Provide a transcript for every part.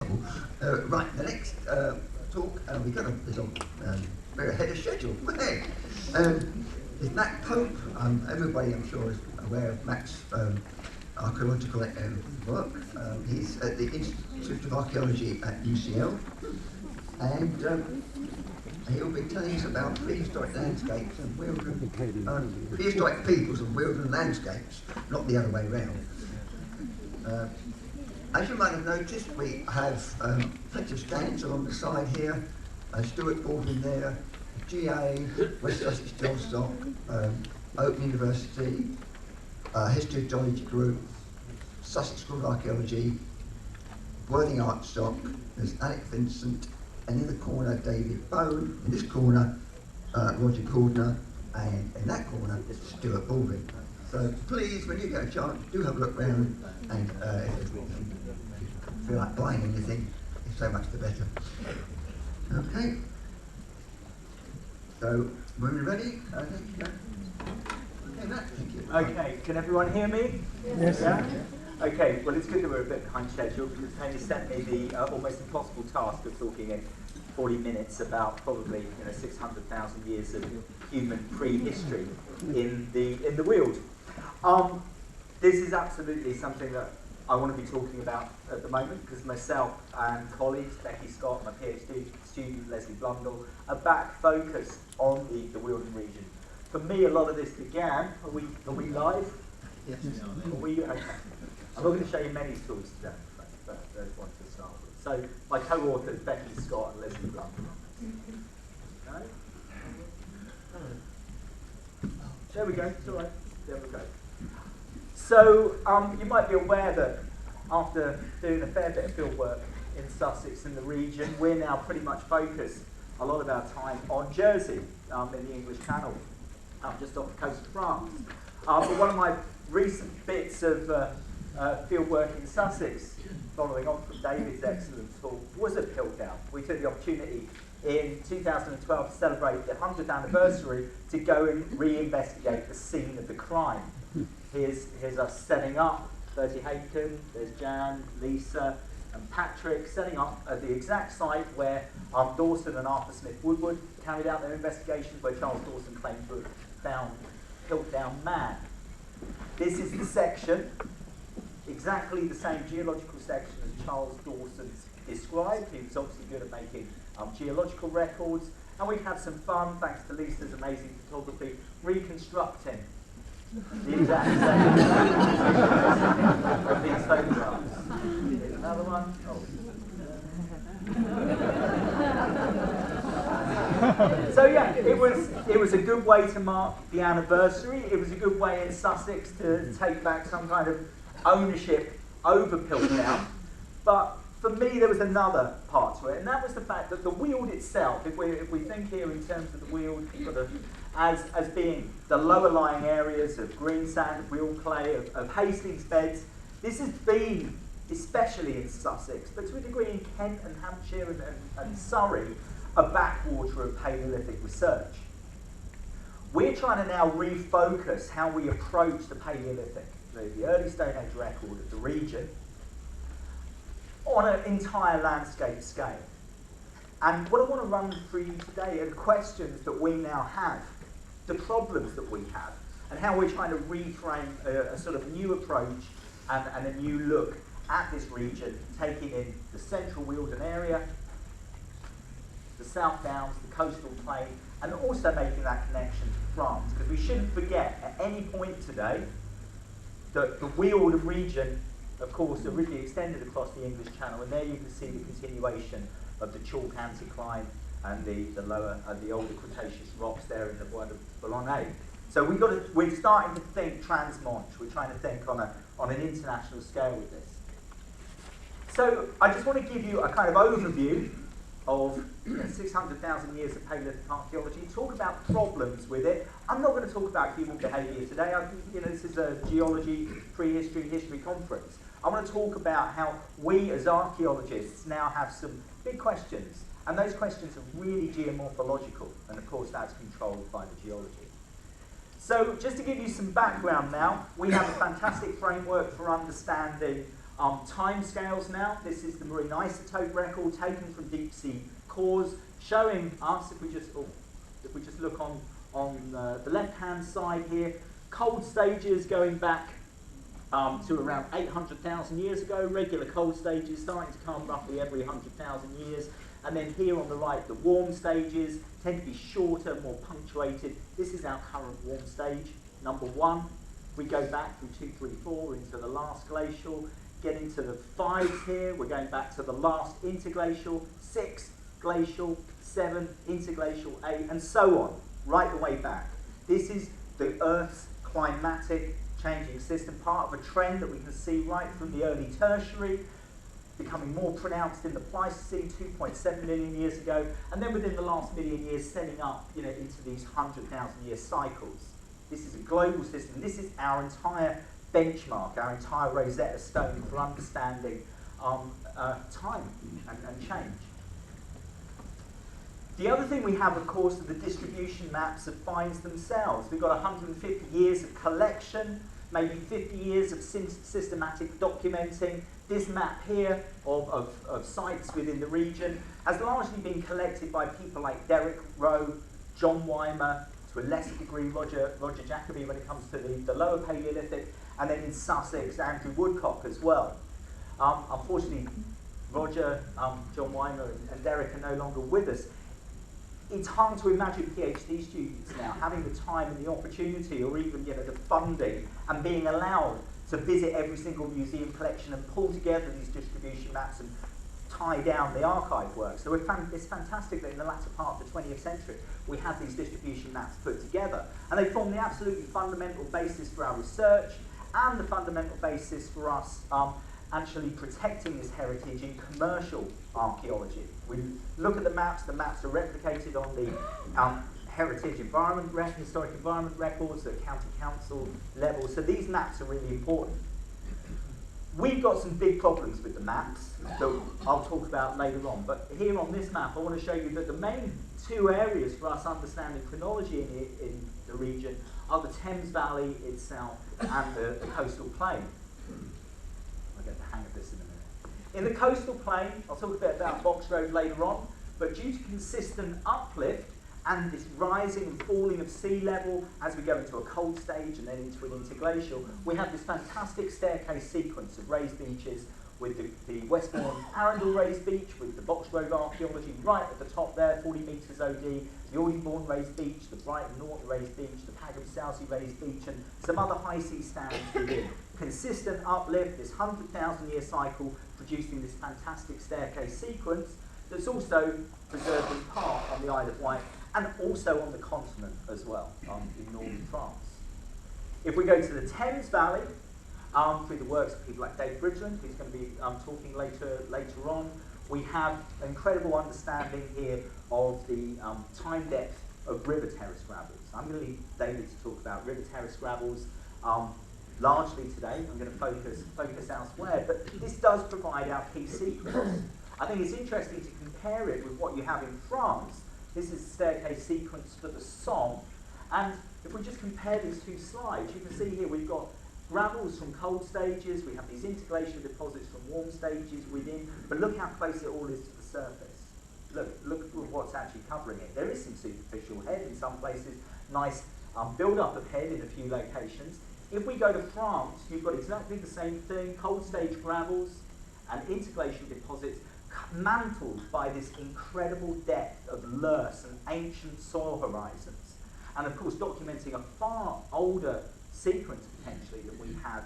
Right, the next talk, we've got a little very ahead of schedule. Is Matt Pope. Everybody, I'm sure, is aware of Matt's archaeological work. He's at the Institute of Archaeology at UCL, and he'll be telling us about prehistoric landscapes and Wealden, prehistoric peoples and Wealden landscapes, not the other way around. As you might have noticed, we have plenty of stands along the side here. Stuart Wealden there, GA, West Sussex Geology, Open University, History of Geology Group, Sussex School of Archaeology, Worthing Art Stock, there's Alec Vincent, and in the corner David Bone, in this corner Roger Cordner, and in that corner Stuart Wealden. So please, when you get a chance, do have a look round, and if you feel like buying anything, if so much the better. Okay. So, when we're ready, okay, Matt, thank you. Okay, can everyone hear me? Yes. Yeah? Okay, well it's good that we're a bit behind schedule because Tony sent me the almost impossible task of talking in 40 minutes about probably 600,000 years of human prehistory in the Weald. This is absolutely something that I want to be talking about at the moment because myself and colleagues, Becky Scott, my PhD student Leslie Blundell, are back focused on the Wealden region. For me, a lot of this began, are we live? Yes. Okay. I'm not going to show you many tools today, but there's one to start with. So my co-authors, Becky Scott and Leslie Blundell. Okay. There we go, it's all right. There we go. So you might be aware that after doing a fair bit of field work in Sussex and the region, we're now pretty much focused a lot of our time on Jersey in the English Channel, just off the coast of France. But one of my recent bits of field work in Sussex, following on from David's excellent talk, was at Piltdown. We took the opportunity in 2012 to celebrate the 100th anniversary to go and re-investigate the scene of the crime. Here's us setting up, Bertie Haken, there's Jan, Lisa and Patrick setting up at the exact site where Dawson and Arthur Smith Woodward carried out their investigations, where Charles Dawson claimed to have found Piltdown Man. This is the section, exactly the same geological section as Charles Dawson described. He was obviously good at making geological records, and we've had some fun, thanks to Lisa's amazing photography, reconstructing the exact same of these photographs. Here's another one. So yeah, it was a good way to mark the anniversary. It was a good way in Sussex to take back some kind of ownership over Piltdown. But for me, there was another part to it, and that was the fact that the Weald itself, if we think here in terms of the Weald as being the lower lying areas of green sand, of Weald clay, of Hastings beds, this has been, especially in Sussex, but to a degree in Kent and Hampshire and Surrey, a backwater of Paleolithic research. We're trying to now refocus how we approach the Paleolithic, the early Stone Age record of the region, on an entire landscape scale. And what I want to run through you today are the questions that we now have, the problems that we have, and how we're trying to reframe a sort of new approach and a new look at this region, taking in the central Wealden area, the South Downs, the coastal plain, and also making that connection to France. Because we shouldn't forget at any point today that the Wealden region, of course, originally extended across the English Channel, and there you can see the continuation of the chalk anticline and the lower and the older Cretaceous rocks there in the Bois de Boulogne. So we're starting to think transmanche. We're trying to think on an international scale with this. So I just want to give you a kind of overview of 600,000 years of Paleolithic archaeology, talk about problems with it. I'm not going to talk about human behaviour today. This is a geology, prehistory, history conference. I want to talk about how we as archaeologists now have some big questions, and those questions are really geomorphological, and of course that's controlled by the geology. So just to give you some background now, we have a fantastic framework for understanding Time scales now. This is the marine isotope record taken from deep sea cores, showing us, if we just look on the left-hand side here, cold stages going back to around 800,000 years ago, regular cold stages starting to come roughly every 100,000 years. And then here on the right, the warm stages tend to be shorter, more punctuated. This is our current warm stage, number 1. We go back from 2, 3, 4 into the last glacial, get into the 5s here. We're going back to the last interglacial, 6 glacial, 7 interglacial, 8, and so on, right the way back. This is the Earth's climatic changing system, part of a trend that we can see right from the early tertiary, becoming more pronounced in the Pleistocene 2.7 million years ago, and then within the last million years setting up into these 100,000 year cycles. This is a global system. This is our entire benchmark, our entire Rosetta Stone for understanding time and change. The other thing we have, of course, are the distribution maps of finds themselves. We've got 150 years of collection, maybe 50 years of systematic documenting. This map here of sites within the region has largely been collected by people like Derek Rowe, John Weimer, to a lesser degree Roger Jacobi when it comes to the lower Paleolithic, and then in Sussex, Andrew Woodcock as well. Unfortunately, Roger, John Weimer and Derek are no longer with us. It's hard to imagine PhD students now having the time and the opportunity, or even the funding, and being allowed to visit every single museum collection and pull together these distribution maps and tie down the archive work. So it's fantastic that in the latter part of the 20th century we have these distribution maps put together, and they form the absolutely fundamental basis for our research and the fundamental basis for us actually protecting this heritage in commercial archaeology. We look at the maps are replicated on the heritage environment, historic environment records at county council level, so these maps are really important. We've got some big problems with the maps that I'll talk about later on, but here on this map I want to show you that the main two areas for us understanding chronology in the region are the Thames Valley itself and the coastal plain. I'll get the hang of this in a minute. In the coastal plain, I'll talk a bit about Box Road later on, but due to consistent uplift and this rising and falling of sea level as we go into a cold stage and then into an interglacial, we have this fantastic staircase sequence of raised beaches with the Westbourne Arundel raised beach, with the Box Road archaeology right at the top there, 40 metres OD, the Aldingbourne raised beach, the Brighton North raised beach, the Pagham Southsea raised beach, and some other high sea stands within. Consistent uplift, this 100,000 year cycle producing this fantastic staircase sequence that's also preserved in part on the Isle of Wight and also on the continent as well, in northern France. If we go to the Thames Valley, through the works of people like Dave Bridgeland, who's going to be talking later on, we have an incredible understanding here of the time depth of river terrace gravels. I'm going to leave David to talk about river terrace gravels largely today. I'm going to focus elsewhere, but this does provide our key sequence. I think it's interesting to compare it with what you have in France. This is a staircase sequence for the Somme, and if we just compare these two slides, you can see here we've got gravels from cold stages, we have these interglacial deposits from warm stages within, but look how close it all is to the surface. Look at what's actually covering it. There is some superficial head in some places, nice build-up of head in a few locations. If we go to France, you've got exactly the same thing, cold stage gravels and interglacial deposits mantled by this incredible depth of loess and ancient soil horizons. And of course documenting a far older sequence potentially that we have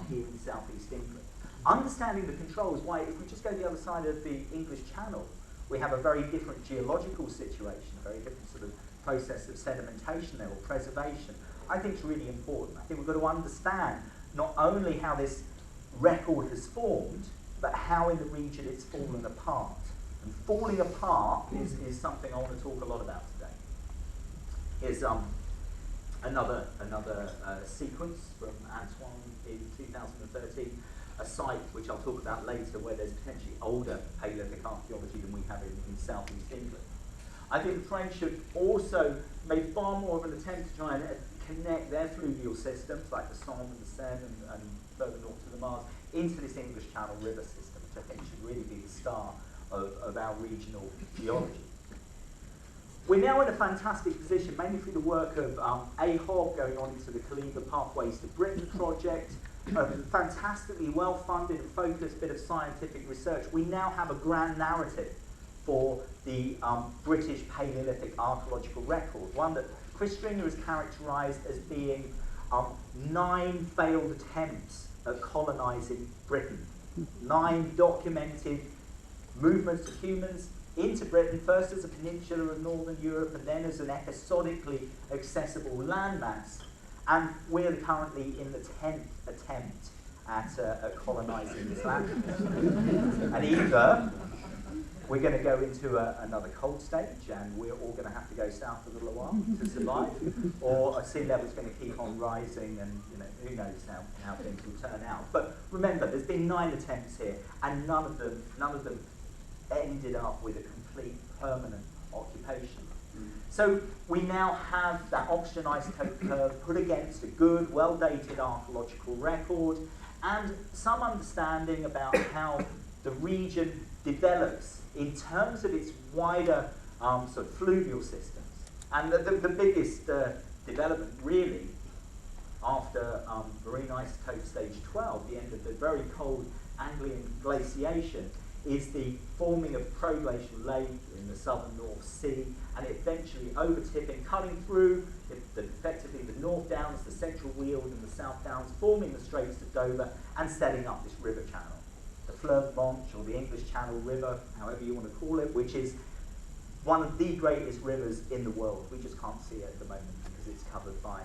here in southeast England. Understanding the controls, why if we just go the other side of the English Channel, we have a very different geological situation, a very different sort of process of sedimentation there, or preservation. I think it's really important. I think we've got to understand not only how this record has formed, but how in the region it's fallen apart. And falling apart is something I want to talk a lot about today. Here's another sequence from Antoine in 2013, a site which I'll talk about later where there's potentially older Paleolithic archaeology than we have in southeast England. I think the French have also made far more of an attempt to try and connect their fluvial systems like the Somme and the Seine and further north to the Mars into this English Channel river system, which I think should really be the star of our regional geology. We're now in a fantastic position, mainly through the work of AHOB going on into the Kaliber Pathways to Britain project, a fantastically well-funded and focused bit of scientific research. We now have a grand narrative for the British Paleolithic archaeological record, one that Chris Stringer has characterised as being 9 failed attempts at colonising Britain. 9 documented movements of humans into Britain, first as a peninsula of northern Europe and then as an episodically accessible landmass. And we're currently in the 10th attempt at colonising this land. And either we're going to go into another cold stage and we're all going to have to go south for a little while to survive, or sea level's going to keep on rising, and who knows how things will turn out. But remember, there's been 9 attempts here, and none of them ended up with a complete permanent occupation. So we now have that oxygen isotope curve put against a good, well-dated archaeological record, and some understanding about how the region develops in terms of its wider sort of fluvial systems. And the biggest development really after marine isotope stage 12, the end of the very cold Anglian glaciation, is the forming of proglacial lake in the southern North Sea, and eventually overtipping, cutting through effectively the North Downs, the central Weald and the South Downs, forming the Straits of Dover and setting up this river channel, the Fleuve Manche, or the English Channel River, however you want to call it, which is one of the greatest rivers in the world. We just can't see it at the moment because it's covered by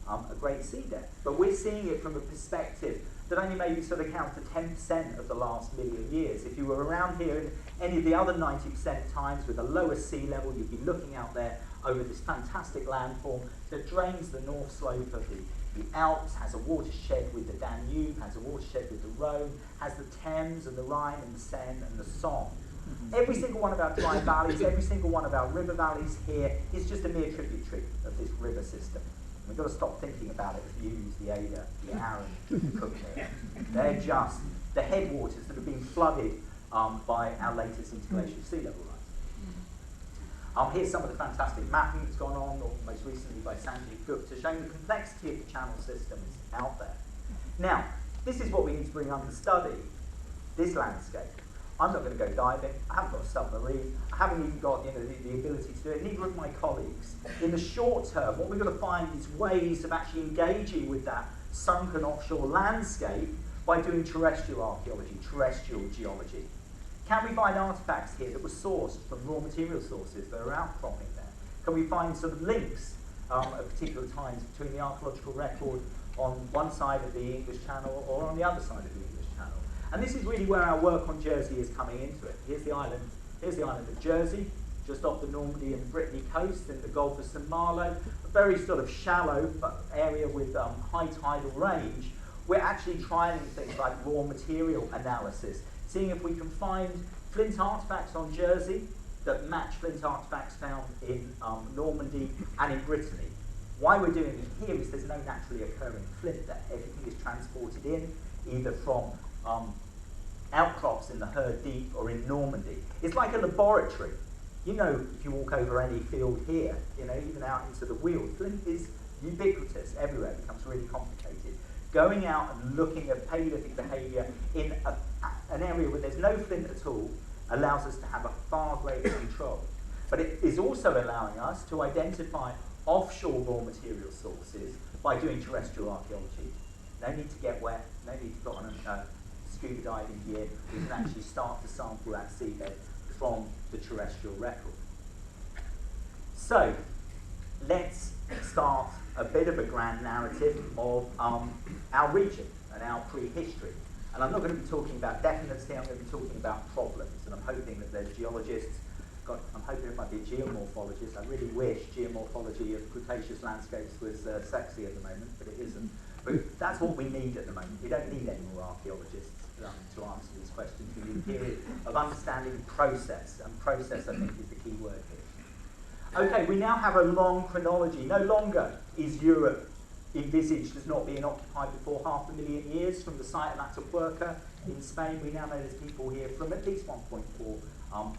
a great sea depth. But we're seeing it from a perspective that only maybe sort of counts to 10% of the last million years. If you were around here in any of the other 90% times with a lower sea level, you'd be looking out there over this fantastic landform that drains the north slope of the Alps, has a watershed with the Danube, has a watershed with the Rhone, has the Thames and the Rhine and the Seine and the Somme. Every single one of our dry valleys, every single one of our river valleys here is just a mere tributary of this river system. We've got to stop thinking about it as you use the Ada, the Arun, the Cook here. They're just the headwaters that have been flooded by our latest interglacial sea level rise. Here's some of the fantastic mapping that's gone on, or most recently by Sanjeev Gupta, showing the complexity of the channel systems out there. Now, this is what we need to bring under study, this landscape. I'm not going to go diving, I haven't got a submarine, I haven't even got the ability to do it, neither have my colleagues. In the short term, what we're going to find is ways of actually engaging with that sunken offshore landscape by doing terrestrial archaeology, terrestrial geology. Can we find artefacts here that were sourced from raw material sources that are outcropping there? Can we find sort of links at particular times between the archaeological record on one side of the English Channel or on the other side of the English Channel? And this is really where our work on Jersey is coming into it. Here's the island of Jersey, just off the Normandy and Brittany coast in the Gulf of St Malo, a very sort of shallow area with high tidal range. We're actually trialing things like raw material analysis, seeing if we can find flint artefacts on Jersey that match flint artefacts found in Normandy and in Brittany. Why we're doing it here is there's no naturally occurring flint there. Everything is transported in, either from outcrops in the Herd Deep or in Normandy. It's like a laboratory. You know, if you walk over any field here, even out into the Weald, flint is ubiquitous everywhere. It becomes really complicated. Going out and looking at Paleolithic behaviour in an area where there's no flint at all allows us to have a far greater control. But it is also allowing us to identify offshore raw material sources by doing terrestrial archaeology. No need to get wet, no need to put on scuba diving gear. We can actually start to sample that seabed from the terrestrial record. So, let's start a bit of a grand narrative of our region and our prehistory. And I'm not going to be talking about definites here, I'm going to be talking about problems. And I'm hoping that there's geologists, I'm hoping it might be a geomorphologist. I really wish geomorphology of Cretaceous landscapes was sexy at the moment, but it isn't. But that's what we need at the moment. We don't need any more archaeologists to answer these questions. We need a period of understanding process, and process, I think, is the key word here. Okay, we now have a long chronology. No longer is Europe envisaged as not being occupied before 500,000 years from the site of Atapuerca in Spain. We now know there's people here from at least 1.4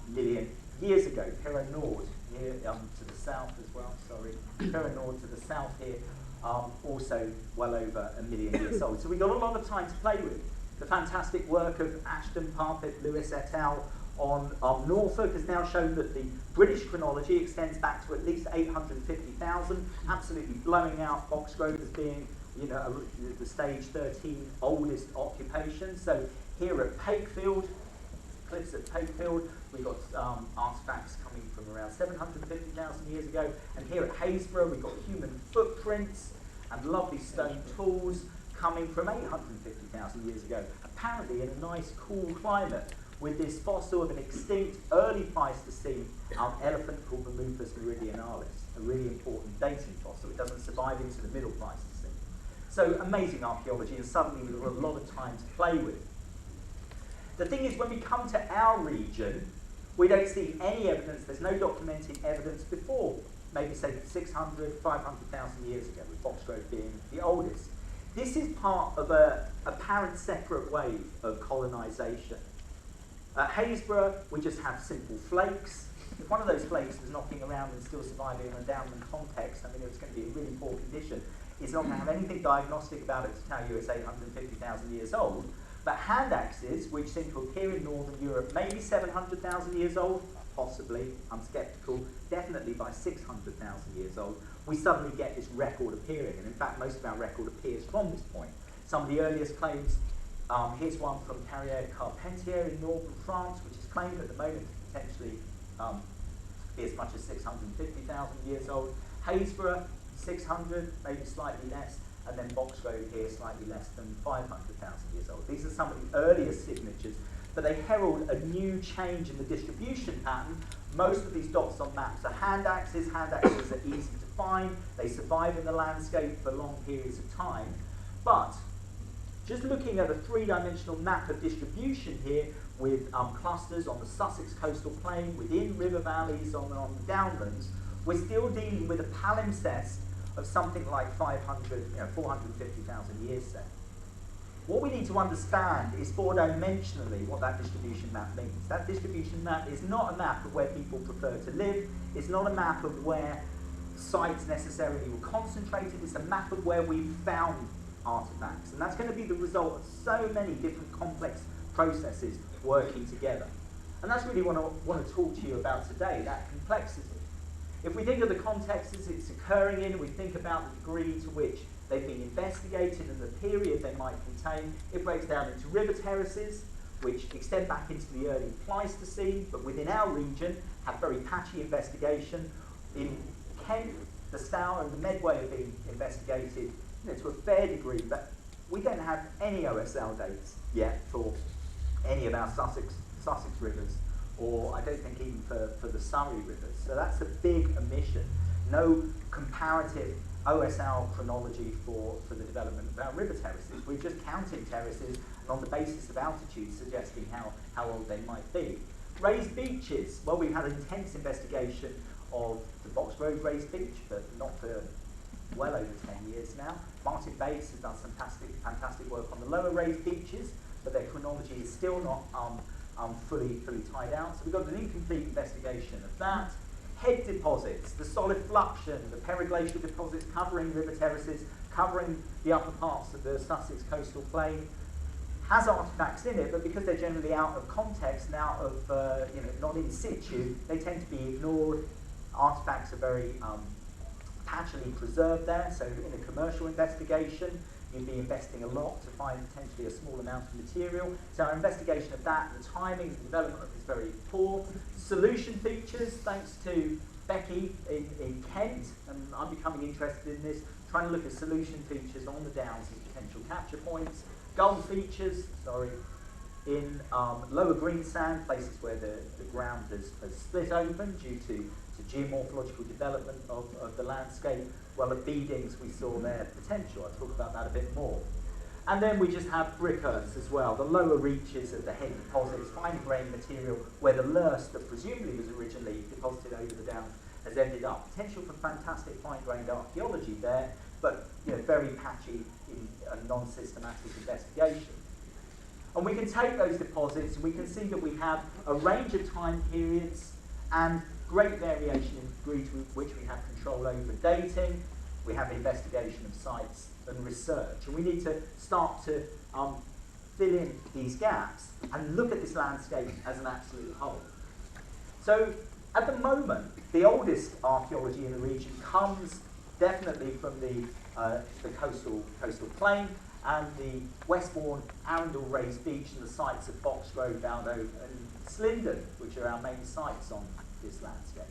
million years ago. Perra Nord here to the south as well, sorry. Perra Nord to the south here, also well over 1 million years old. So we've got a lot of time to play with. The fantastic work of Ashton, Parfit, Lewis et al. On Norfolk has now shown that the British chronology extends back to at least 850,000, absolutely blowing out Boxgrove as being, you know, the stage 13 oldest occupation. So here at Pakefield, cliffs at Pakefield, we've got artifacts coming from around 750,000 years ago, and here at Haysborough we've got human footprints and lovely stone tools coming from 850,000 years ago, apparently in a nice cool climate, with this fossil of an extinct early Pleistocene elephant called Mammuthlus meridionalis, a really important dating fossil. It doesn't survive into the middle Pleistocene. So amazing archaeology, and suddenly we've got a lot of time to play with. The thing is, when we come to our region, we don't see any evidence, there's no documented evidence before, maybe say 600, 500,000 years ago, with Boxgrove being the oldest. This is part of an apparent separate wave of colonisation. At Haysborough, we just have simple flakes. If one of those flakes was knocking around and still surviving in a downland context, I mean, it's going to be in really poor condition. It's not going to have anything diagnostic about it to tell you it's 850,000 years old. But hand axes, which seem to appear in Northern Europe, maybe 700,000 years old, possibly, I'm sceptical, definitely by 600,000 years old, we suddenly get this record appearing. And in fact, most of our record appears from this point. Some of the earliest claims, here's one from Carrière-Carpentier in northern France, which is claimed at the moment to potentially be as much as 650,000 years old. Haysborough, 600, maybe slightly less, and then Boxgrove here, slightly less than 500,000 years old. These are some of the earliest signatures, but they herald a new change in the distribution pattern. Most of these dots on maps are hand axes. Hand axes are easy to find. They survive in the landscape for long periods of time. But just looking at a three-dimensional map of distribution here with clusters on the Sussex coastal plain, within river valleys, on the downlands, we're still dealing with a palimpsest of something like 450,000 years, say. What we need to understand is four-dimensionally what that distribution map means. That distribution map is not a map of where people prefer to live. It's not a map of where sites necessarily were concentrated. It's a map of where we've found artifacts. And that's going to be the result of so many different complex processes working together. And that's really what I want to talk to you about today, that complexity. If we think of the contexts it's occurring in, we think about the degree to which they've been investigated and the period they might contain, it breaks down into river terraces, which extend back into the early Pleistocene, but within our region have very patchy investigation. In Kent, the Stour and the Medway have been investigated, you know, to a fair degree, but we don't have any OSL dates yet for any of our Sussex rivers, or I don't think even for the Surrey rivers. So that's a big omission. No comparative OSL chronology for the development of our river terraces. We're just counting terraces and on the basis of altitude suggesting how old they might be. Raised beaches. Well, we've had an intense investigation of the Boxgrove raised beach, but not for well over 10 years now. Martin Bates has done some fantastic work on the lower raised beaches, but their chronology is still not fully tied out. So we've got an incomplete investigation of that. Head deposits, the solid fluxion, the periglacial deposits covering river terraces, covering the upper parts of the Sussex coastal plain, has artifacts in it, but because they're generally out of context and out of, not in situ, they tend to be ignored. Artifacts are very patchily preserved there, so in a commercial investigation, you'd be investing a lot to find potentially a small amount of material. So our investigation of that, the timing, the development is very poor. Solution features, thanks to Becky in Kent, and I'm becoming interested in this, trying to look at solution features on the downs as potential capture points. Gold features, in lower greensand, places where the ground has split open due to geomorphological development of the landscape. Well, the beadings we saw there, potential. I'll talk about that a bit more. And then we just have brick earths as well, the lower reaches of the head deposits, fine grained material where the loess that presumably was originally deposited over the downs has ended up. Potential for fantastic fine grained archaeology there, but very patchy in a non-systematic investigation. And we can take those deposits and we can see that we have a range of time periods and great variation in the degree to which we have control over dating. We have investigation of sites and research. And we need to start to fill in these gaps and look at this landscape as an absolute whole. So at the moment, the oldest archaeology in the region comes definitely from the coastal plain and the Westbourne Arundel raised beach and the sites of Boxgrove, Wealden and Slindon, which are our main sites on this landscape.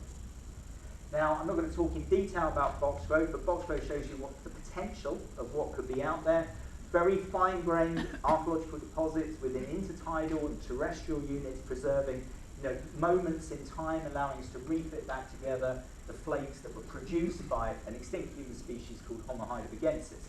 Now, I'm not going to talk in detail about Boxgrove, but Boxgrove shows you what the potential of what could be out there. Very fine-grained archaeological deposits within intertidal and terrestrial units preserving moments in time, allowing us to refit back together the flakes that were produced by an extinct human species called Homo heidelbergensis.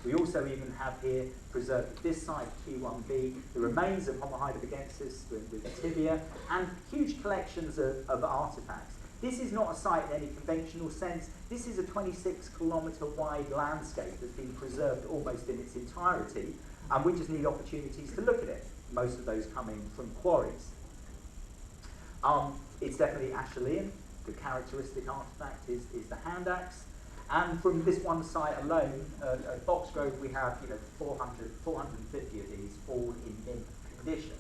We also even have here preserved at this site, Q1B, the remains of Homo heidelbergensis with tibia and huge collections of artefacts. This is not a site in any conventional sense. This is a 26-kilometre wide landscape that's been preserved almost in its entirety, and we just need opportunities to look at it, most of those coming from quarries. It's definitely Acheulean. The characteristic artefact is the hand axe. And from this one site alone, at Boxgrove, we have 450 of these, all in mint condition.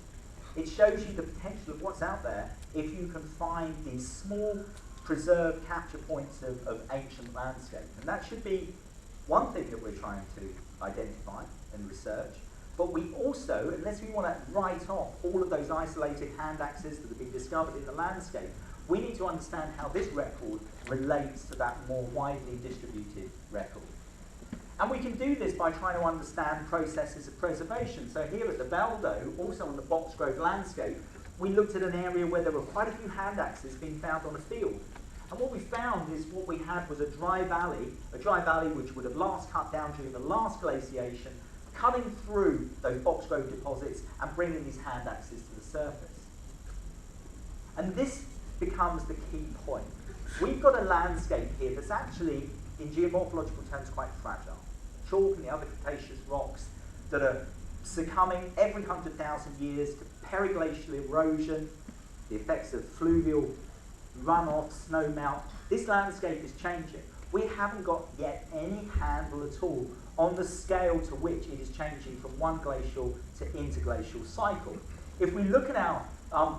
It shows you the potential of what's out there if you can find these small preserved capture points of ancient landscape. And that should be one thing that we're trying to identify and research. But we also, unless we want to write off all of those isolated hand axes that have been discovered in the landscape, we need to understand how this record relates to that more widely distributed record. And we can do this by trying to understand processes of preservation. So here at the Valdo, also on the Boxgrove landscape, we looked at an area where there were quite a few hand axes being found on a field. And what we found is what we had was a dry valley which would have last cut down during the last glaciation, cutting through those Boxgrove deposits and bringing these hand axes to the surface. And this becomes the key point. We've got a landscape here that's actually, in geomorphological terms, quite fragile. Chalk and the other Cretaceous rocks that are succumbing every 100,000 years to periglacial erosion, the effects of fluvial runoff, snow melt. This landscape is changing. We haven't got yet any handle at all on the scale to which it is changing from one glacial to interglacial cycle. If we look at our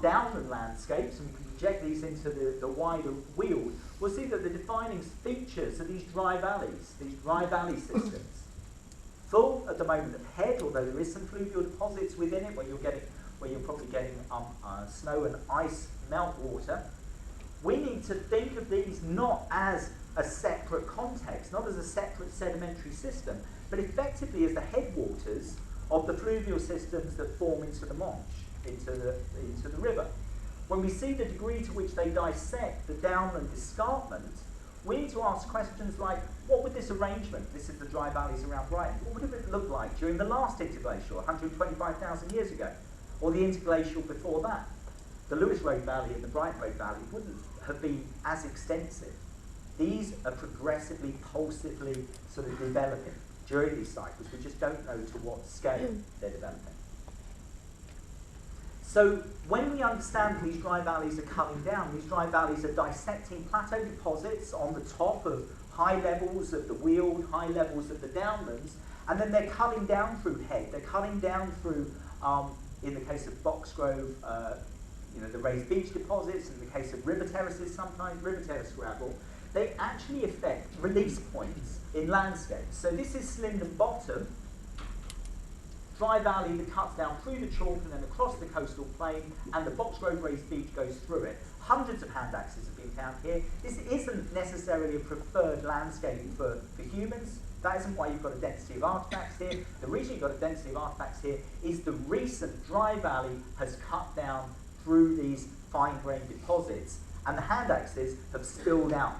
downland landscapes and we project these into the wider Weald, we'll see that the defining features are these dry valley systems. Full at the moment of head, although there is some fluvial deposits within it where you're probably getting snow and ice meltwater. We need to think of these not as a separate context, not as a separate sedimentary system, but effectively as the headwaters of the fluvial systems that form into the Manche, into the river. When we see the degree to which they dissect the downland escarpment, we need to ask questions like, what would this arrangement, this is the dry valleys around Brighton, what would it look like during the last interglacial, 125,000 years ago, or the interglacial before that? The Lewis Road Valley and the Brighton Road Valley wouldn't have been as extensive. These are progressively, pulsively sort of developing during these cycles. We just don't know to what scale they're developing. So when we understand these dry valleys are coming down, these dry valleys are dissecting plateau deposits on the top of high levels of the Weald, high levels of the downlands, and then they're cutting down through head. They're cutting down through, in the case of Boxgrove, the raised beach deposits, in the case of river terraces, sometimes river terrace gravel. They actually affect release points in landscapes. So this is Slindon Bottom, dry valley that cuts down through the chalk and then across the coastal plain, and the Boxgrove raised beach goes through it. Hundreds of hand axes have been found here. This isn't necessarily a preferred landscape for humans. That isn't why you've got a density of artefacts here. The reason you've got a density of artefacts here is the recent dry valley has cut down through these fine-grained deposits, and the hand axes have spilled out.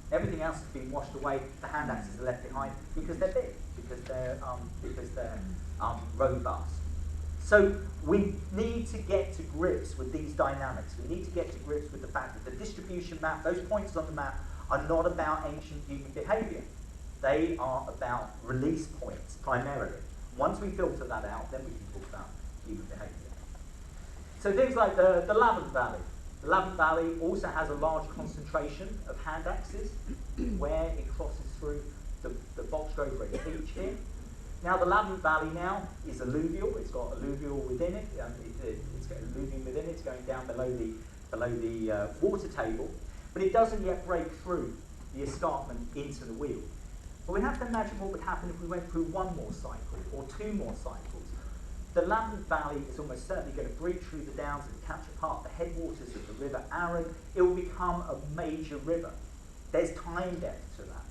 Everything else has been washed away. The hand axes are left behind because they're big, because they're robust. So we need to get to grips with these dynamics. We need to get to grips with the fact that the distribution map, those points on the map, are not about ancient human behaviour. They are about release points, primarily. Once we filter that out, then we can talk about human behaviour. So things like the Wealden Valley. The Wealden Valley also has a large concentration of hand axes where it crosses through the Boxgrove Red Beach here. Now the Wealden Valley now is alluvial. It's got alluvial within it. It's got alluvium within it. It's going down below the water table, but it doesn't yet break through the escarpment into the Weald. But we have to imagine what would happen if we went through one more cycle or two more cycles. The Wealden Valley is almost certainly going to breach through the downs and capture part of the headwaters of the River Arun. It will become a major river. There's time depth to that.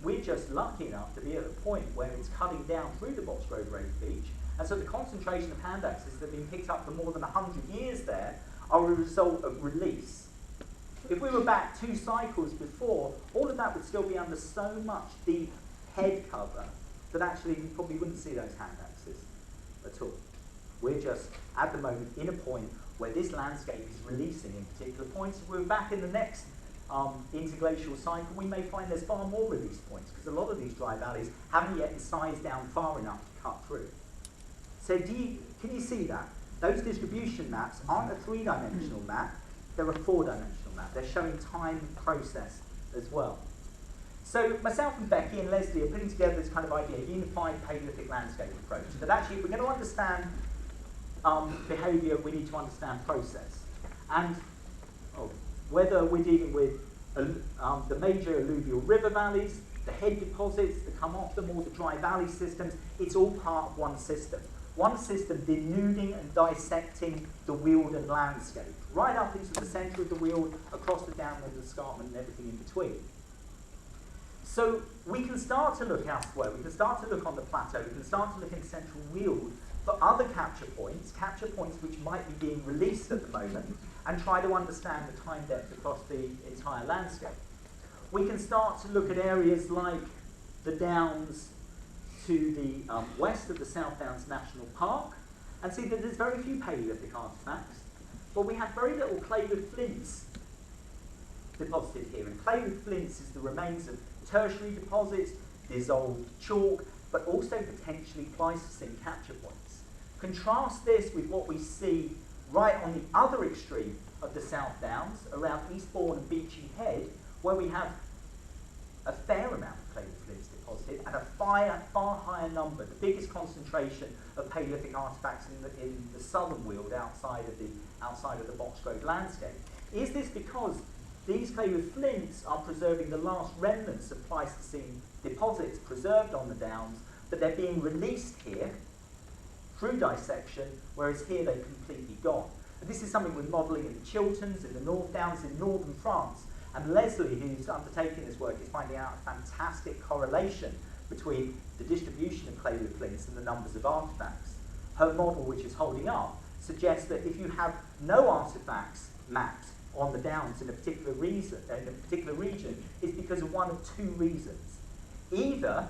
We're just lucky enough to be at a point where it's cutting down through the Boxgrove Red Beach, and so the concentration of hand axes that have been picked up for more than 100 years there are a result of release. If we were back 2 cycles before, all of that would still be under so much deep head cover that actually we probably wouldn't see those hand axes at all. We're just, at the moment, in a point where this landscape is releasing in particular points. If we were back in the next interglacial cycle, we may find there's far more release points because a lot of these dry valleys haven't yet sized down far enough to cut through. So can you see that? Those distribution maps aren't a 3-dimensional map, they're a 4-dimensional map. They're showing time and process as well. So myself and Becky and Leslie are putting together this kind of idea, a unified Paleolithic landscape approach, that actually if we're going to understand behaviour, we need to understand process. And whether we're dealing with the major alluvial river valleys, the head deposits that come off them, all the dry valley systems, it's all part of one system. One system denuding and dissecting the Wealden landscape, right up into the centre of the Weald, across the downland escarpment and everything in between. So we can start to look elsewhere, we can start to look on the plateau, we can start to look in central Weald for other capture points which might be being released at the moment, and try to understand the time depth across the entire landscape. We can start to look at areas like the Downs to the west of the South Downs National Park and see that there's very few Paleolithic artefacts, but we have very little claywood flints deposited here. And claywood flints is the remains of tertiary deposits, dissolved chalk, but also potentially Pleistocene capture points. Contrast this with what we see right on the other extreme of the South Downs, around Eastbourne and Beachy Head, where we have a fair amount of claywood flints deposited and a far higher number, the biggest concentration of Paleolithic artefacts in the southern Weald outside of the Boxgrove landscape. Is this because these claywood flints are preserving the last remnants of Pleistocene deposits preserved on the Downs, but they're being released here through dissection, whereas here they're completely gone? And this is something we're modelling in the Chilterns, in the North Downs, in northern France. And Leslie, who's undertaking this work, is finding out a fantastic correlation between the distribution of claywood flints and the numbers of artefacts. Her model, which is holding up, suggests that if you have no artefacts mapped on the Downs in a particular region, it's because of one of 2 reasons. Either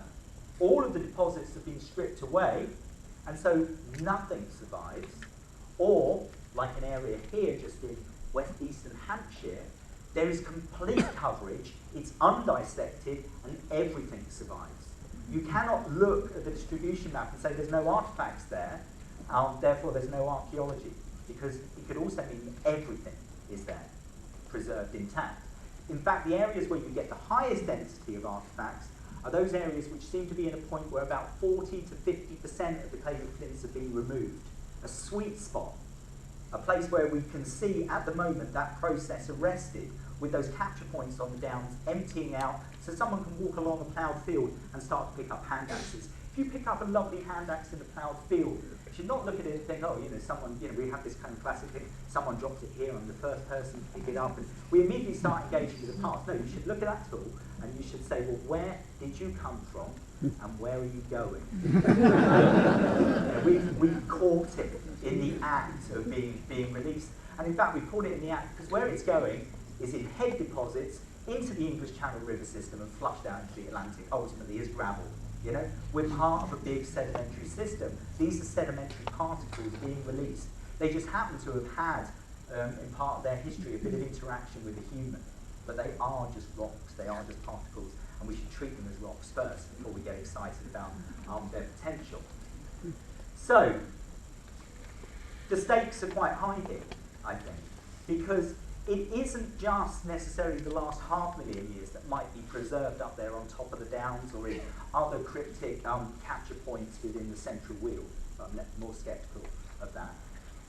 all of the deposits have been stripped away, and so nothing survives, or, like an area here just in west-eastern Hampshire, there is complete coverage, it's undissected, and everything survives. You cannot look at the distribution map and say there's no artefacts there, therefore there's no archaeology, because it could also mean everything is there, preserved intact. In fact, the areas where you get the highest density of artefacts are those areas which seem to be in a point where about 40 to 50% of the claywood flints have been removed. A sweet spot, a place where we can see at the moment that process arrested with those capture points on the Downs emptying out so someone can walk along a ploughed field and start to pick up hand axes. If you pick up a lovely hand axe in a ploughed field, you should not look at it and think, oh, someone, we have this kind of classic thing, someone dropped it here, I'm the first person to pick it up, and we immediately start engaging with the past. No, you should look at that tool and you should say, well, where did you come from and where are you going? We've caught it in the act of being released. And in fact, we caught it in the act because where it's going is in head deposits into the English Channel River system and flushed out into the Atlantic, ultimately as gravel. We're part of a big sedimentary system. These are sedimentary particles being released. They just happen to have had, in part of their history, a bit of interaction with the human. but they are just rocks, they are just particles, and we should treat them as rocks first before we get excited about their potential. So, the stakes are quite high here, I think, because it isn't just necessarily the last 500,000 years that might be preserved up there on top of the downs or in other cryptic capture points within the central wheel. I'm more sceptical of that.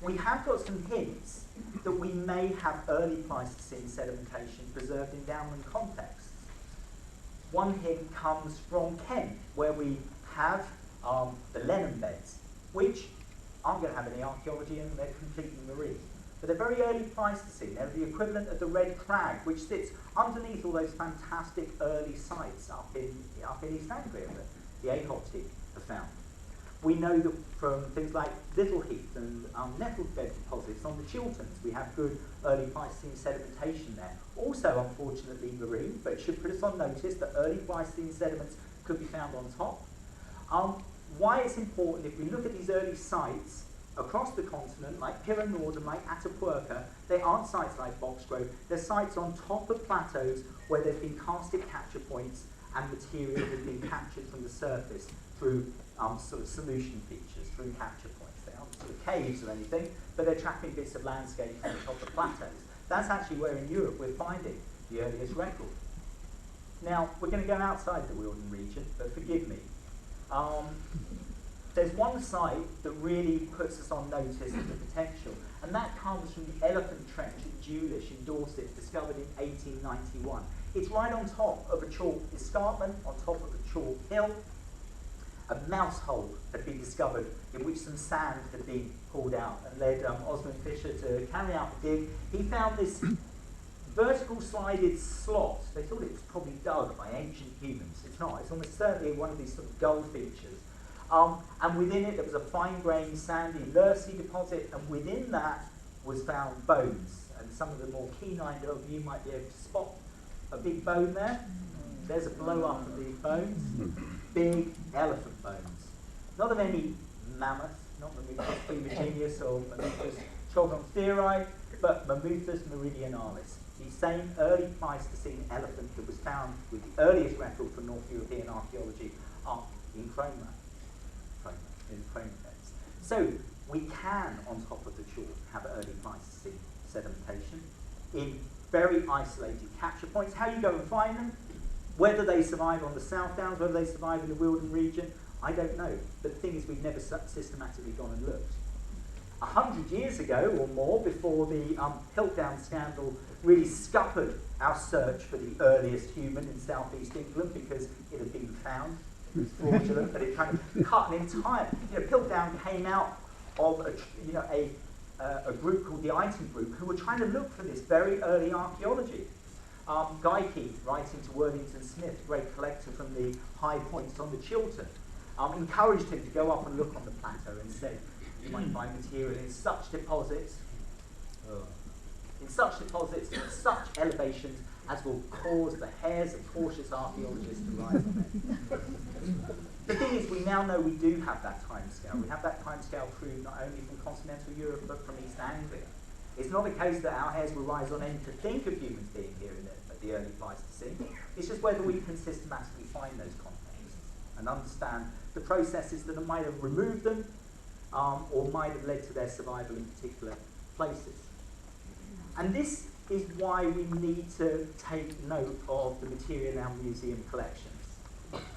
We have got some hints that we may have early Pleistocene sedimentation preserved in downland contexts. One hint comes from Kent, where we have the Lennon beds, which aren't going to have any archaeology in them, they're completely marine. But they're very early Pleistocene. They're the equivalent of the Red Crag, which sits underneath all those fantastic early sites up in East Anglia that the AHOT have found. We know that from things like Little Heath and nettled bed deposits on the Chilterns, we have good early Pleistocene sedimentation there. Also, unfortunately, marine, but it should put us on notice that early Pleistocene sediments could be found on top. Why it's important, if we look at these early sites across the continent, like Pirra Nord and like Atapuerca, they aren't sites like Boxgrove, they're sites on top of plateaus where there's been karstic capture points and material has been captured from the surface through sort of solution features, through capture points. They aren't sort of caves or anything, but they're trapping bits of landscape on top of plateaus. That's actually where in Europe we're finding the earliest record. Now, we're going to go outside the Wealden region, but forgive me. There's one site that really puts us on notice of the potential, and that comes from the Elephant Trench at Dewlish in Dorset, discovered in 1891. It's right on top of a chalk escarpment, on top of a chalk hill. A mouse hole had been discovered in which some sand had been pulled out and led Osmond Fisher to carry out the dig. He found this vertical slided slot. They thought it was probably dug by ancient humans. It's not. It's almost certainly one of these sort of gull features. And within it there was a fine-grained sandy Lurcy deposit, and within that was found bones. And some of the more keen-eyed of you might be able to spot a big bone there. There's a blow-up of these bones. Big elephant bones. Not of any mammoth, not Mammuthus primigenius or Mammuthus trogontheri, but Mammuthus meridionalis, the same early Pleistocene elephant that was found with the earliest record for North European archaeology up in Cromer beds. So we can, on top of the chalk, have early Pleistocene sedimentation in very isolated capture points. How you go and find them, whether they survive on the South Downs, whether they survive in the Wealden region, I don't know. But the thing is, we've never systematically gone and looked. 100 years ago or more, before the Piltdown scandal really scuppered our search for the earliest human in southeast England because it had been found. It was fraudulent, but it kind of cut an entire... Piltdown came out of a group called the Iton Group who were trying to look for this very early archaeology. Guy Keith, writing to Worthington Smith, great collector from the high points on the Chiltern, encouraged him to go up and look on the plateau and said, you might find material in such deposits, at such elevations as will cause the hairs of cautious archaeologists to rise on it. The thing is, we now know we do have that time scale. We have that time scale proved not only from continental Europe, but from East Anglia. It's not a case that our hairs will rise on end to think of humans being here at the early Pleistocene. It's just whether we can systematically find those contexts and understand the processes that might have removed them or might have led to their survival in particular places. And this is why we need to take note of the material in our museum collections.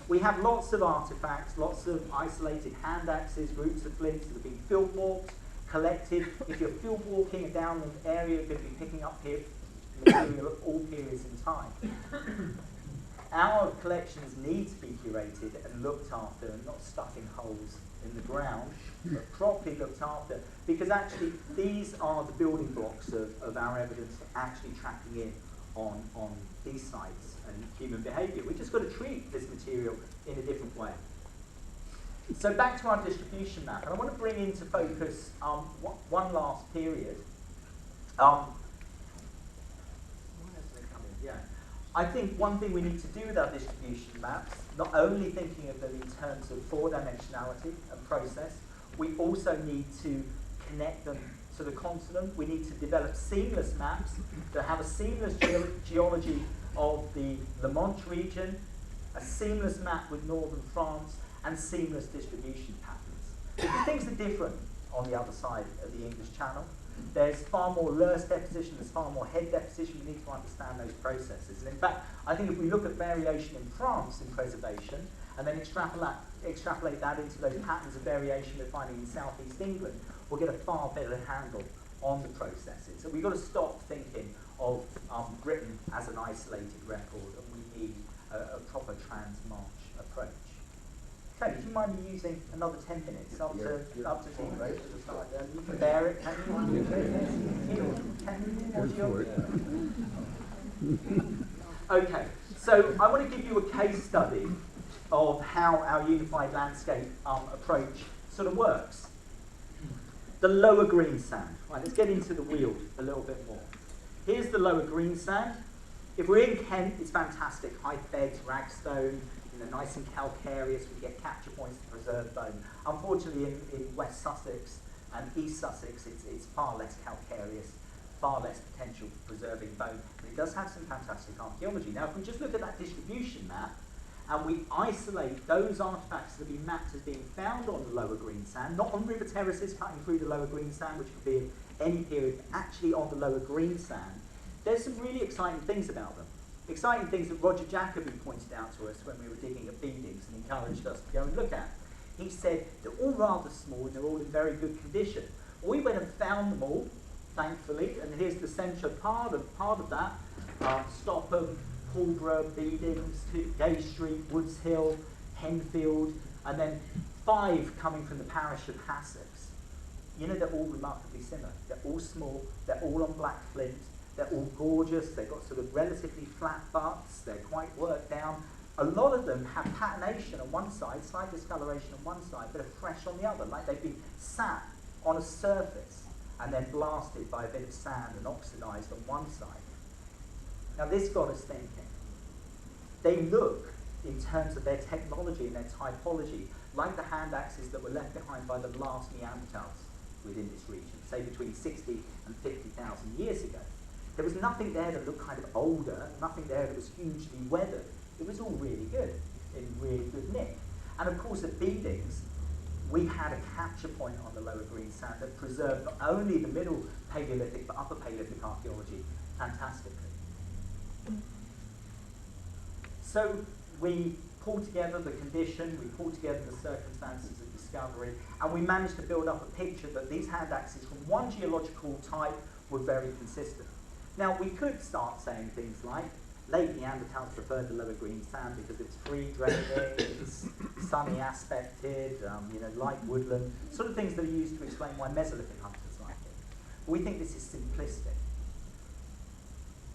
We have lots of artefacts, lots of isolated hand axes, roots of flints that have been field walked, collected. If you're field walking a downland area, you're going to be picking up material of all periods in time. Our collections need to be curated and looked after and not stuck in holes in the ground, but properly looked after, because actually these are the building blocks of our evidence for actually tracking in on these sites and human behaviour. We've just got to treat this material in a different way. So back to our distribution map, and I want to bring into focus one last period. I think one thing we need to do with our distribution maps, not only thinking of them in terms of four-dimensionality and process, we also need to connect them to the continent. We need to develop seamless maps that have a seamless geology of the Le Manche region, a seamless map with northern France, and seamless distribution patterns. Because things are different on the other side of the English Channel. There's far more loess deposition, there's far more head deposition. We need to understand those processes. And in fact, I think if we look at variation in France in preservation, and then extrapolate that into those patterns of variation we're finding in southeast England, we'll get a far better handle on the processes. So we've got to stop thinking of Britain as an isolated record, and we need a proper trans-March approach. Okay, do you mind me using another 10 minutes up to team? You can bear it, can you? Okay, so I want to give you a case study of how our unified landscape approach sort of works. The lower green sand. Right, let's get into the Weald a little bit more. Here's the lower green sand. If we're in Kent, it's fantastic. High beds, ragstone, nice and calcareous. We get capture points to preserve bone. Unfortunately, in West Sussex and East Sussex, it's far less calcareous, far less potential for preserving bone. But it does have some fantastic archaeology. Now, if we just look at that distribution map, and we isolate those artefacts that have been mapped as being found on the lower green sand, not on river terraces cutting through the lower green sand, which could be in any period, actually on the lower green sand, there's some really exciting things about them. Exciting things that Roger Jacobi pointed out to us when we were digging at Beedings and encouraged us to go and look at. He said they're all rather small and they're all in very good condition. We went and found them all, thankfully, and here's the central part of that. Stopham, Pulborough, Beedings, Gay Street, Woods Hill, Henfield, and then 5 coming from the parish of Hassocks. They're all remarkably similar. They're all small, they're all on black flint, they're all gorgeous, they've got sort of relatively flat butts, they're quite worked down. A lot of them have patination on one side, slight discoloration on one side, but are fresh on the other, like they've been sat on a surface and then blasted by a bit of sand and oxidized on one side. Now this got us thinking. They look, in terms of their technology and their typology, like the hand axes that were left behind by the last Neanderthals within this region, say between 60 and 50,000 years ago. There was nothing there that looked kind of older, nothing there that was hugely weathered. It was all really good, in really good nick. And of course at Beedings, we had a capture point on the lower green sand that preserved not only the middle Paleolithic but upper Paleolithic archaeology fantastically. So we pulled together the condition, we pulled together the circumstances of discovery, and we managed to build up a picture that these hand axes from one geological type were very consistent. Now we could start saying things like, late Neanderthals preferred the lower green sand because it's free draining, it's sunny aspected, light woodland, sort of things that are used to explain why Mesolithic hunters like it. But we think this is simplistic.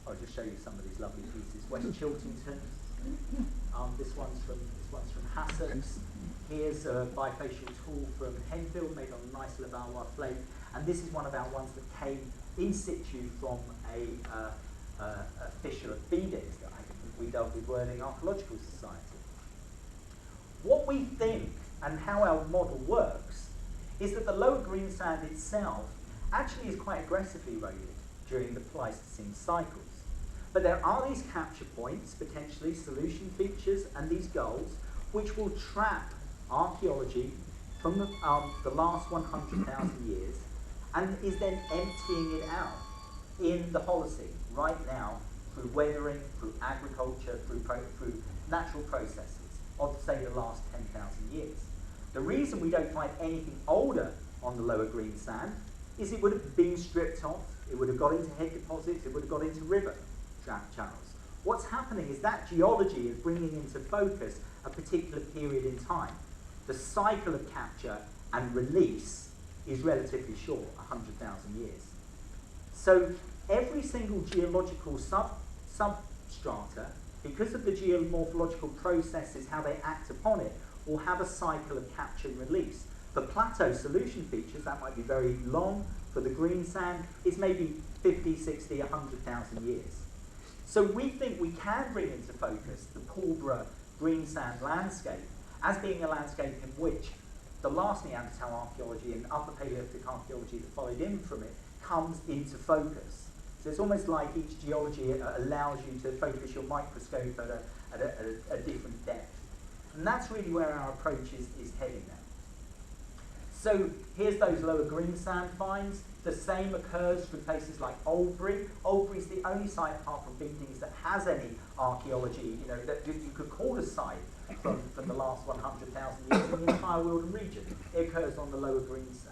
I'll just show you some of these lovely pieces. West Chiltington. This one's from Hassocks. Here's a bifacial tool from Henfield made on a nice Levallois flake. And this is one of our ones that came in situ from a fissure of Beedings that I think we dealt with Wealden Archaeological Society. What we think and how our model works is that the lower green sand itself actually is quite aggressively eroded during the Pleistocene cycles. But there are these capture points, potentially solution features, and these gulls, which will trap archaeology from the last 100,000 years and is then emptying it out in the Holocene right now through weathering, through agriculture, through natural processes of, say, the last 10,000 years. The reason we don't find anything older on the lower green sand is it would have been stripped off, it would have got into head deposits, it would have got into river channels. What's happening is that geology is bringing into focus a particular period in time. The cycle of capture and release is relatively short, 100,000 years. So every single geological substrata, because of the geomorphological processes, how they act upon it, will have a cycle of capture and release. For plateau solution features, that might be very long. For the green sand, it's maybe 50, 60, 100,000 years. So we think we can bring into focus the Pulborough green sand landscape as being a landscape in which the last Neanderthal archaeology and upper Paleolithic archaeology that followed in from it comes into focus. So it's almost like each geology allows you to focus your microscope at a different depth. And that's really where our approach is heading now. So here's those lower greensand finds. The same occurs with places like Oldbury. Oldbury is the only site apart from Beatings that has any archaeology, that you could call a site from the last 100,000 years in the entire Wealden region. It occurs on the lower greensand,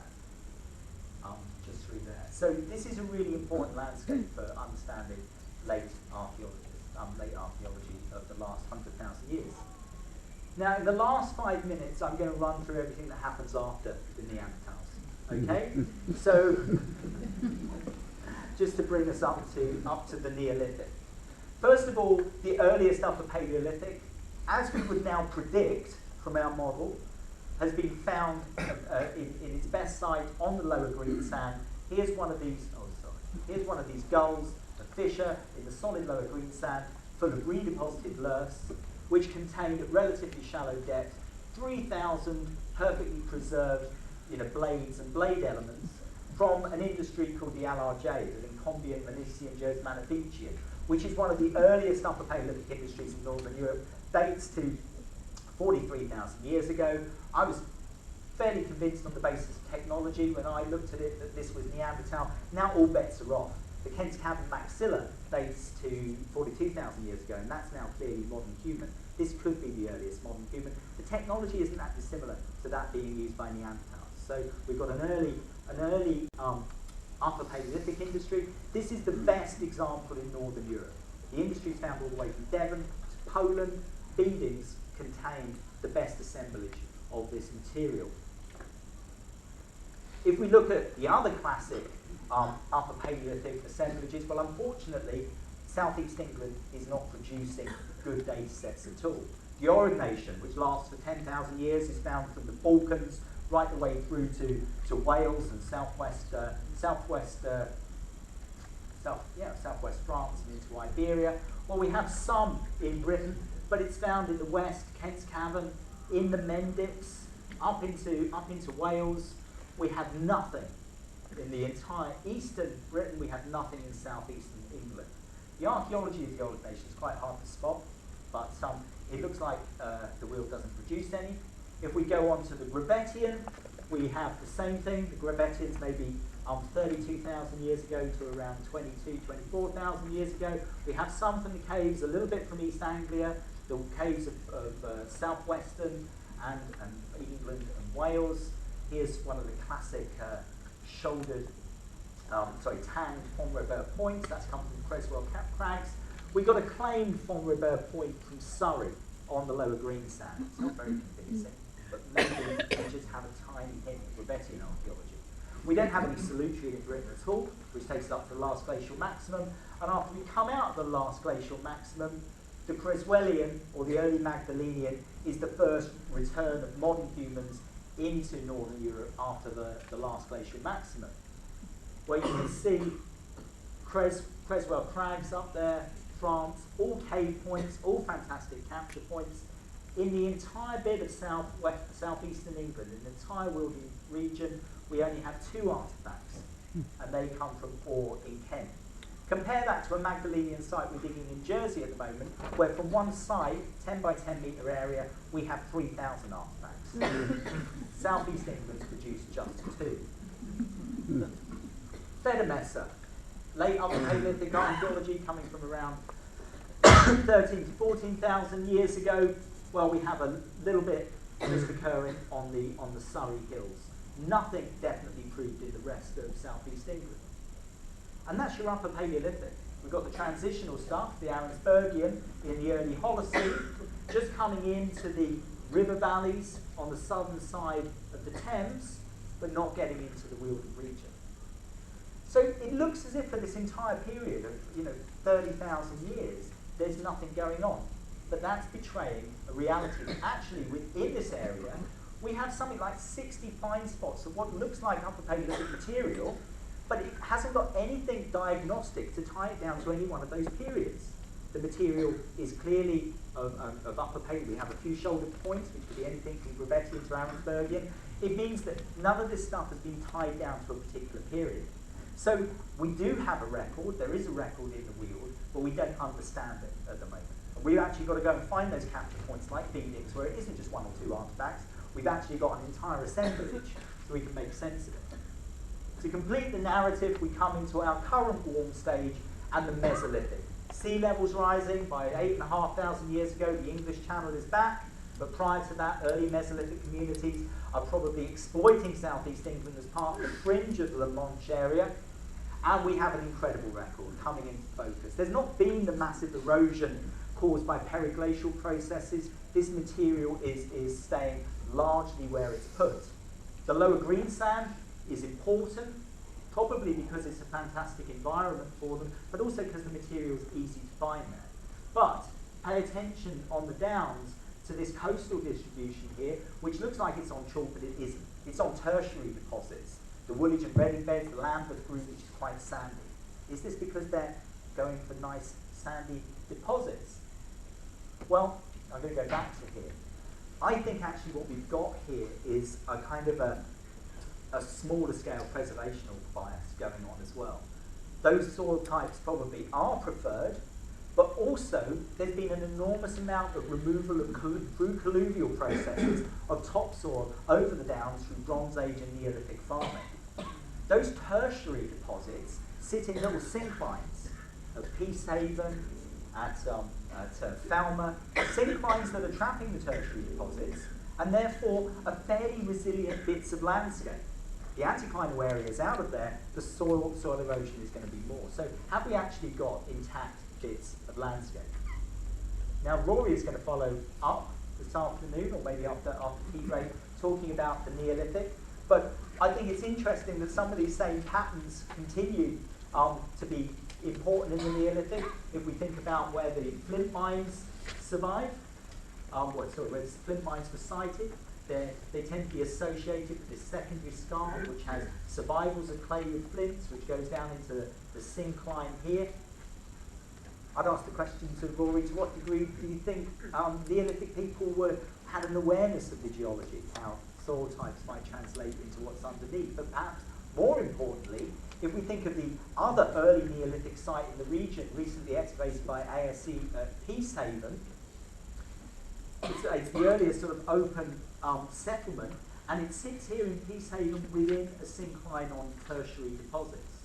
just through there. So this is a really important landscape for understanding late archaeology of the last 100,000 years. Now, in the last 5 minutes, I'm going to run through everything that happens after the Neanderthals. Okay? So, just to bring us up to the Neolithic. First of all, the earliest Upper Paleolithic, as we would now predict from our model, has been found in its best site on the lower greensand. Here's one of these. Here's one of these gulls, a fissure in the solid lower greensand, full of redeposited loess, which contained at relatively shallow depth 3,000 perfectly preserved blades and blade elements from an industry called the LRJ, the Lincolnbian Manisian Geosmanophysian, which is one of the earliest Upper Paleolithic industries in Northern Europe, dates to 43,000 years ago. I was fairly convinced on the basis of technology when I looked at it that this was Neanderthal. Now all bets are off. The Kent's Cavern maxilla dates to 42,000 years ago, and that's now clearly modern human. This could be the earliest modern human. The technology isn't that dissimilar to that being used by Neanderthals. So we've got an early Upper Paleolithic industry. This is the best example in Northern Europe. The industry is found all the way from Devon to Poland. Beadings contained the best assemblage of this material. If we look at the other classic Upper Paleolithic assemblages, well, unfortunately, southeast England is not producing good data sets at all. The Aurignacian, which lasts for 10,000 years, is found from the Balkans right the way through to Wales and southwest France and into Iberia. Well, we have some in Britain, but it's found in the west, Kent's Cavern, in the Mendips, up into Wales. We have nothing in the entire eastern Britain. We have nothing in southeastern England. The archaeology of the Aurignacian is quite hard to spot, but it looks like the wheel doesn't produce any. If we go on to the Grabettian, we have the same thing. The Grabettians maybe 32,000 years ago to around 24,000 years ago. We have some from the caves, a little bit from East Anglia, the caves of southwestern and England and Wales. Here's one of the classic tanged Font Robert points. That's come from Creswell Crags. We got a claimed Font Robert point from Surrey on the lower greensand. It's not very convincing, but maybe we just have a tiny hint of Grabettian archaeology. We don't have any salutary in Britain at all, which takes us up to the last glacial maximum. And after we come out of the last glacial maximum, the Creswellian, or the early Magdalenian, is the first return of modern humans into Northern Europe after the last glacial maximum. Where you can see Creswell Crags up there, France, all cave points, all fantastic capture points. In the entire bit of southeastern England, in the entire Wealden region, we only have 2 artefacts, and they come from ore in Kent. Compare that to a Magdalenian site we're digging in Jersey at the moment, where from one site, 10 by 10 metre area, we have 3,000 artefacts. Southeast England's produced just 2. Fedemessa, late Upper Paleolithic archaeology coming from around 13 to 14,000 years ago. Well, we have a little bit just occurring on the Surrey Hills. Nothing definitely proved in the rest of southeast England. And that's your Upper Paleolithic. We've got the transitional stuff, the Arensbergian in the early Holocene, just coming into the river valleys on the southern side of the Thames, but not getting into the Wealden region. So it looks as if for this entire period of 30,000 years, there's nothing going on. But that's betraying a reality that actually within this area, we have something like 60 find spots of what looks like Upper Paleolithic material, but it hasn't got anything diagnostic to tie it down to any one of those periods. The material is clearly of Upper Paleolithic. We have a few shoulder points, which could be anything from Grabettian to Arensbergian. It means that none of this stuff has been tied down to a particular period. So we do have a record, there is a record in the Weald, but we don't understand it at the moment. We've actually got to go and find those capture points like Phoenix, where it isn't just one or two artifacts. We've actually got an entire assemblage, so we can make sense of it. To complete the narrative, we come into our current warm stage and the Mesolithic. Sea levels rising by 8,500 years ago, the English Channel is back, but prior to that, early Mesolithic communities are probably exploiting southeast England as part of the fringe of the La Manche area, and we have an incredible record coming into focus. There's not been the massive erosion caused by periglacial processes. This material is staying largely where it's put. The lower greensand is important, probably because it's a fantastic environment for them, but also because the material is easy to find there. But pay attention on the downs to this coastal distribution here, which looks like it's on chalk, but it isn't. It's on tertiary deposits. The Woolwich and Reading beds, the Lambeth group, which is quite sandy. Is this because they're going for nice sandy deposits? Well, I'm going to go back to here. I think actually what we've got here is a kind of a smaller scale preservational bias going on as well. Those soil types probably are preferred, but also there's been an enormous amount of removal of through colluvial processes of topsoil over the downs through Bronze Age and Neolithic farming. Those tertiary deposits sit in little synclines at Peacehaven, at Falmer, synclines that are trapping the tertiary deposits and therefore are fairly resilient bits of landscape. The anticlinal areas out of there, the soil erosion is going to be more. So have we actually got intact bits of landscape? Now Rory is going to follow up this afternoon, or maybe after tea break, talking about the Neolithic. But I think it's interesting that some of these same patterns continue to be important in the Neolithic. If we think about where the flint mines survived, where the flint mines were sited, they tend to be associated with this secondary scar, which has survivals of clay with flints, which goes down into the syncline here. I'd ask the question to Rory, to what degree do you think Neolithic people had an awareness of the geology, how soil types might translate into what's underneath? But perhaps more importantly, if we think of the other early Neolithic site in the region, recently excavated by ASE at Peacehaven, it's the earliest sort of open settlement, and it sits here in Peacehaven within a syncline on tertiary deposits.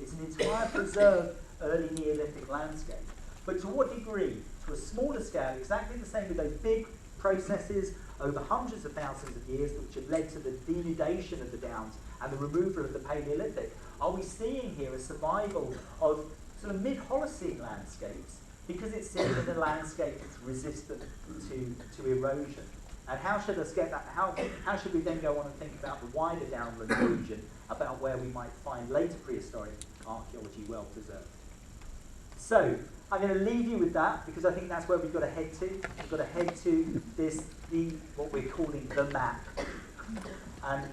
It's an entire preserved early Neolithic landscape. But to what degree? To a smaller scale, exactly the same with those big processes over hundreds of thousands of years which have led to the denudation of the downs and the removal of the Paleolithic. Are we seeing here a survival of sort of mid-Holocene landscapes because it's seen in a landscape that's resistant to erosion? And how should us get that? How should we then go on and think about the wider downland region, about where we might find later prehistoric archaeology well preserved? So I'm going to leave you with that, because I think that's where we've got to head to. We've got to head to what we're calling the map. And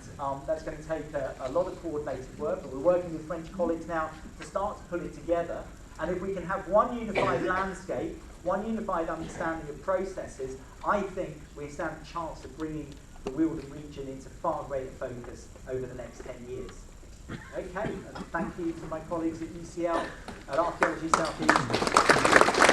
that's going to take a lot of coordinated work, but we're working with French colleagues now to start to put it together. And if we can have one unified landscape, one unified understanding of processes, I think we stand a chance of bringing the Wealden region into far greater focus over the next 10 years. Okay, and thank you to my colleagues at UCL at Archaeology South East.